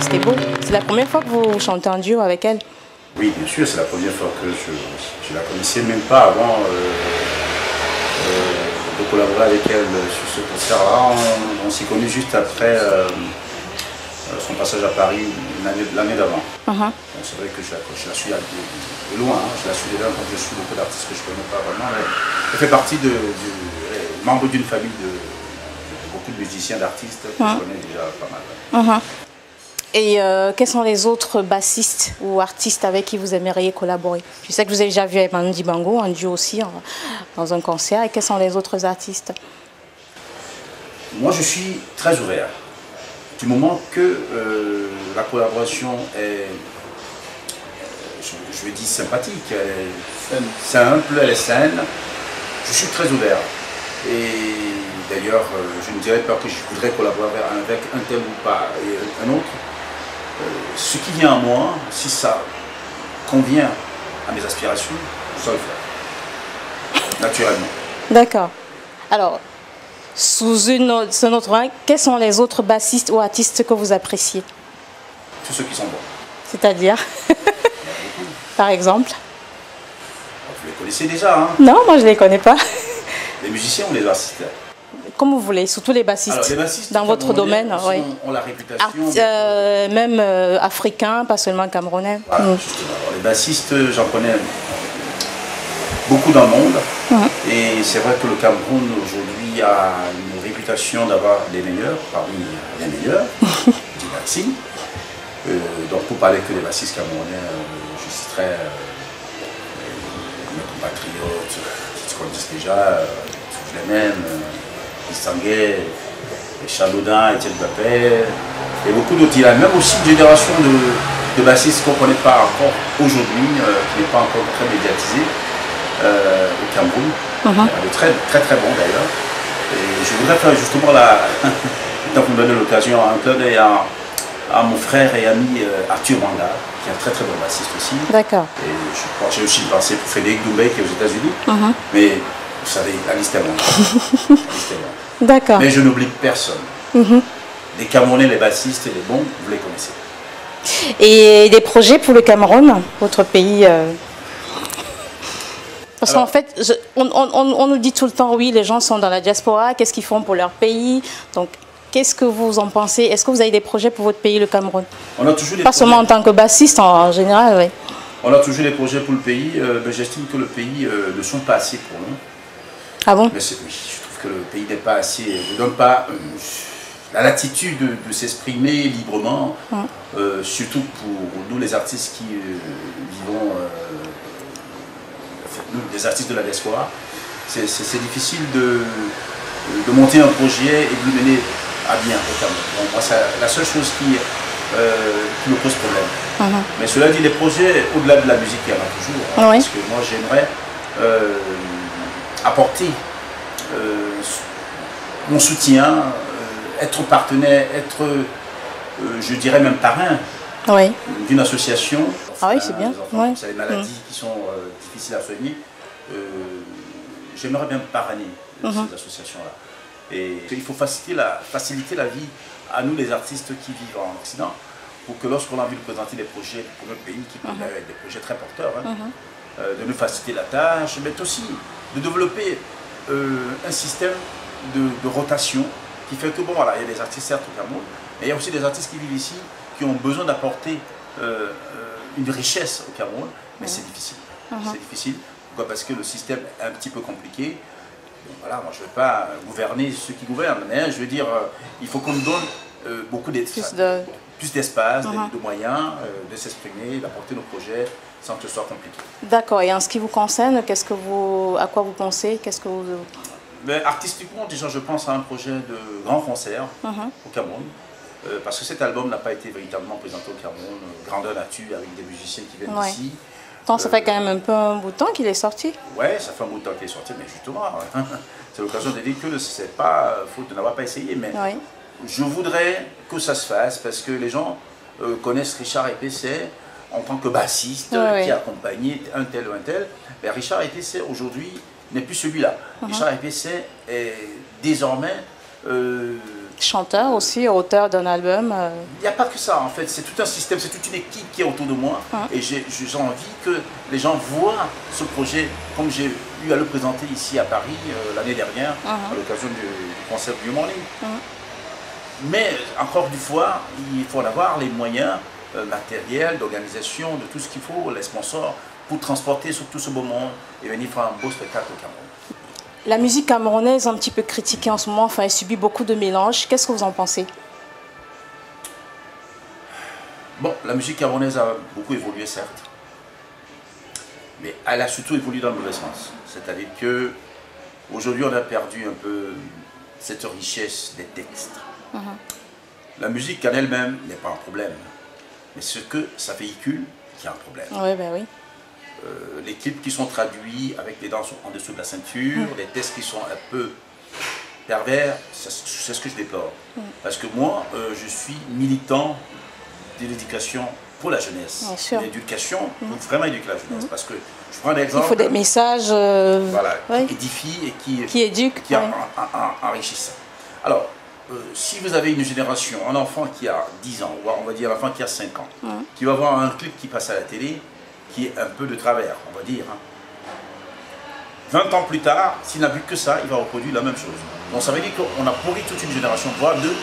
C'était beau. C'est la première fois que vous chantez en duo avec elle?
Oui, bien sûr, c'est la première fois que je la connaissais, même pas avant de collaborer avec elle sur ce concert-là. On s'est connus juste après son passage à Paris l'année d'avant. C'est vrai que je la suis de loin, hein. Je la suis de loin quand je suis beaucoup d'artistes que je ne connais pas vraiment. Elle fait partie membre d'une famille de beaucoup de musiciens, d'artistes que je connais déjà pas mal.
Et quels sont les autres bassistes ou artistes avec qui vous aimeriez collaborer? Je sais que vous avez déjà vu avec Manu Dibango en duo aussi dans un concert. Et quels sont les autres artistes?
Moi, je suis très ouvert. Du moment que la collaboration est, je vais dire sympathique, elle est simple, elle est saine, je suis très ouvert. Et d'ailleurs, je ne dirais pas que je voudrais collaborer avec un tel ou pas et un autre. Ce qui vient à moi, si ça convient à mes aspirations, je dois le faire, naturellement.
D'accord. Alors, sous ce autre rang, quels sont les autres bassistes ou artistes que vous appréciez?
Tous ceux qui sont bons.
C'est-à-dire? Par exemple?
Vous les connaissez déjà, hein?
Non, moi je ne les connais pas.
Les musiciens ou les artistes?
Comme vous voulez, surtout les bassistes.
Alors, les bassistes
dans votre domaine, oui.
ont la réputation.
Même africains, pas seulement camerounais.
Voilà, justement. Alors, les bassistes, j'en connais beaucoup dans le monde. Et c'est vrai que le Cameroun aujourd'hui a une réputation d'avoir les meilleurs, parmi les meilleurs, du merci. Donc pour parler que des bassistes camerounais, je citerai mes compatriotes, qui se connaissent déjà, Fougelemène, Istanguet, Chaloudin, Etienne Bapé, et beaucoup d'autres. Il y a même aussi une génération de bassistes qu'on ne connaît pas encore aujourd'hui, qui n'est pas encore très médiatisée au Cameroun. Elle est très très bon d'ailleurs. Et je voudrais faire justement, tant que vous me donnez l'occasion, un clin d'œil à mon frère et ami Arthur Manga, qui est un très très bon bassiste aussi.
D'accord.
Et je crois que j'ai aussi pensé pour Frédéric Doumbé qui est aux États-Unis. Mais vous savez, la liste est longue.
D'accord.
Mais je n'oublie personne. Les Camerounais, les bassistes et les bons, vous les connaissez.
Et des projets pour le Cameroun, votre pays Parce qu'en fait, on nous dit tout le temps, oui, les gens sont dans la diaspora, qu'est-ce qu'ils font pour leur pays? Donc, qu'est-ce que vous en pensez? Est-ce que vous avez des projets pour votre pays, le Cameroun?
On a toujours des
Pas seulement en tant que bassiste, en général, oui.
On a toujours des projets pour le pays, mais j'estime que le pays ne sont pas assez pour nous.
Ah bon?
Mais oui, je trouve que le pays n'est pas assez, ne donne pas la latitude de s'exprimer librement, surtout pour nous les artistes qui vivons, nous les artistes de la diaspora. C'est difficile de monter un projet et de le mener à bien au Cameroun. Donc, moi, c'est la seule chose qui me pose problème. Mais cela dit, les projets, au-delà de la musique, il y en a toujours. Parce que moi, j'aimerais apporter mon soutien, être partenaire, être, je dirais même parrain d'une association.
Ah oui, c'est bien.
C'est les maladies qui sont difficiles à soigner. J'aimerais bien parrainer ces associations-là. Et il faut faciliter la vie à nous, les artistes qui vivent en Occident, pour que lorsqu'on a envie de présenter des projets pour notre pays, qui peuvent être des projets très porteurs, de nous faciliter la tâche, mais aussi de développer un système de rotation qui fait que, bon, voilà, il y a des artistes certes au Cameroun, mais il y a aussi des artistes qui vivent ici, qui ont besoin d'apporter une richesse au Cameroun, mais c'est difficile. C'est difficile. Pourquoi? Parce que le système est un petit peu compliqué. Donc, voilà, moi je ne vais pas gouverner ceux qui gouvernent, mais je veux dire, il faut qu'on nous donne beaucoup d'espace, de moyens, de s'exprimer, d'apporter nos projets sans que ce soit compliqué.
D'accord. Et en ce qui vous concerne, à quoi vous pensez?
Mais artistiquement, déjà, je pense à un projet de grand concert au Cameroun. Parce que cet album n'a pas été véritablement présenté au Cameroun, grandeur nature, avec des musiciens qui viennent d'ici.
Ça fait quand même un bout de temps qu'il est sorti.
Ouais, ça fait un bout de temps qu'il est sorti, mais justement, c'est l'occasion de dire que c'est pas faute de n'avoir pas essayé, mais je voudrais que ça se fasse parce que les gens connaissent Richard Epessay en tant que bassiste qui a accompagné un tel ou un tel. Mais Richard Epessay aujourd'hui n'est plus celui-là. Richard Epessay est désormais
chanteur aussi, auteur d'un album.
Il n'y a pas que ça en fait, c'est tout un système, c'est toute une équipe qui est autour de moi et j'ai envie que les gens voient ce projet comme j'ai eu à le présenter ici à Paris l'année dernière à l'occasion du concert du Morning. Mais encore une fois, il faut en avoir les moyens matériels, d'organisation, de tout ce qu'il faut, les sponsors pour transporter sur tout ce beau monde et venir faire un beau spectacle au Cameroun.
La musique camerounaise, un petit peu critiquée en ce moment, enfin, elle subit beaucoup de mélanges. Qu'est-ce que vous en pensez?
Bon, la musique camerounaise a beaucoup évolué, certes. Mais elle a surtout évolué dans le mauvais sens. C'est-à-dire qu'aujourd'hui, on a perdu un peu cette richesse des textes. La musique en elle-même n'est pas un problème. Mais ce que ça véhicule, qui est un problème.
Oui, ben oui.
Les clips qui sont traduits avec les danses en dessous de la ceinture, les textes qui sont un peu pervers, c'est ce que je déplore. Parce que moi, je suis militant de l'éducation pour la jeunesse. L'éducation, pour vraiment éduquer la jeunesse. Parce que je prends un exemple.
Il faut des messages
qui édifient et qui
éduquent,
qui enrichissent. Alors, si vous avez une génération, un enfant qui a 10 ans, ou on va dire un enfant qui a 5 ans, qui va voir un clip qui passe à la télé, qui est un peu de travers, on va dire. 20 ans plus tard, s'il n'a vu que ça, il va reproduire la même chose. Donc ça veut dire qu'on a pourri toute une génération, voire deux.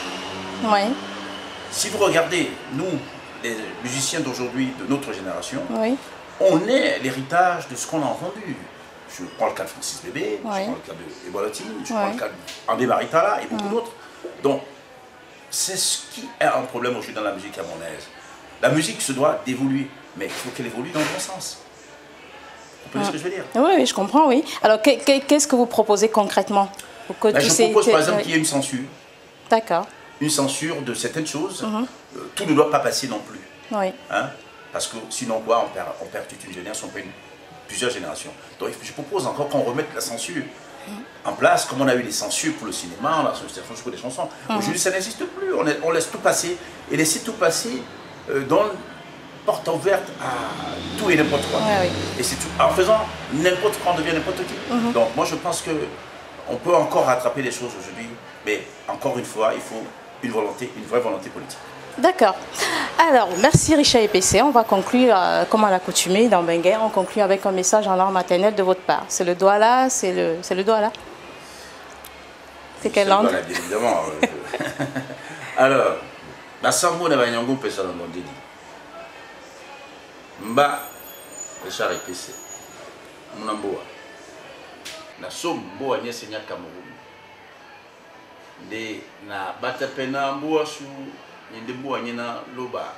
Si vous regardez, nous, les musiciens d'aujourd'hui, de notre génération, on est l'héritage de ce qu'on a entendu. Je prends le cas de Francis Bébé, je prends le cas de Ebolotti, je prends le cas d'André Maritala et beaucoup d'autres. Donc, c'est ce qui est un problème aujourd'hui dans la musique camerounaise. La musique se doit d'évoluer, mais il faut qu'elle évolue dans le bon sens. Vous comprenez ce que je veux dire?
Oui, je comprends, oui. Alors, qu'est-ce que vous proposez concrètement?
Je propose par exemple qu'il y ait une censure.
D'accord.
Une censure de certaines choses. Tout ne doit pas passer non plus. Parce que sinon, quoi, on perd toute une génération, on perd plusieurs générations. Donc, je propose encore qu'on remette la censure en place, comme on a eu les censures pour le cinéma, la censure pour les chansons. Aujourd'hui, ça n'existe plus. On laisse tout passer. Et laisser tout passer dans porte ouverte à tout et n'importe quoi. Et c'est tout. En faisant n'importe quoi, on devient n'importe qui. Donc moi je pense qu'on peut encore rattraper les choses aujourd'hui, mais encore une fois, il faut une vraie volonté politique. D'accord.
Alors, merci Richard Epessay. On va conclure, comme à l'accoutumée dans Bengué, on conclut avec un message en langue maternelle de votre part. C'est le doigt là, c'est le doigt là. C'est quelle langue?
Bien évidemment. Alors, la sango ne va pas y personne dans le délit. Mba Richard Epessay Mnamboa na som boa nyesenya Cameroun de na batapena mboa su nyende boa nyena loba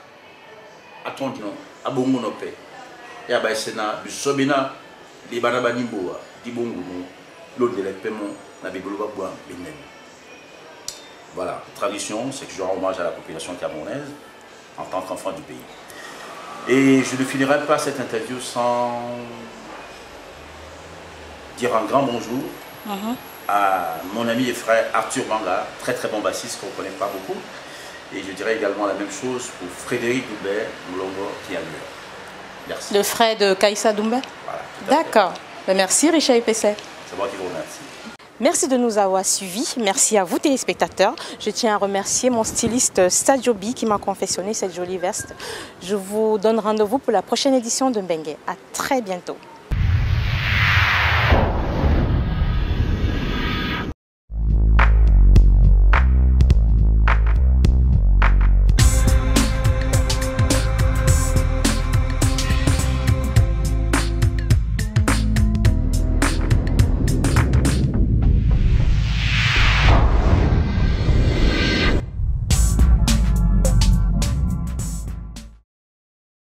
atondino abongo no pe ya ba sena bisobina li bana bani boa dibongo lo de le paiement na bibolo ba boa benem. Voilà, tradition, c'est que je rends hommage à la population camerounaise en tant qu'enfant du pays. Et je ne finirai pas cette interview sans dire un grand bonjour à mon ami et frère Arthur Banga, très très bon bassiste qu'on ne connaît pas beaucoup. Et je dirais également la même chose pour Frédéric Doumbé, Moulongo, qui est à New York. Merci.
Le frère de Kaïssa Doumbé? Voilà. D'accord. Merci Richard Epessay.
C'est moi qui vous remercie.
Merci de nous avoir suivis. Merci à vous téléspectateurs. Je tiens à remercier mon styliste Stadio B qui m'a confectionné cette jolie veste. Je vous donne rendez-vous pour la prochaine édition de Bengué. À très bientôt.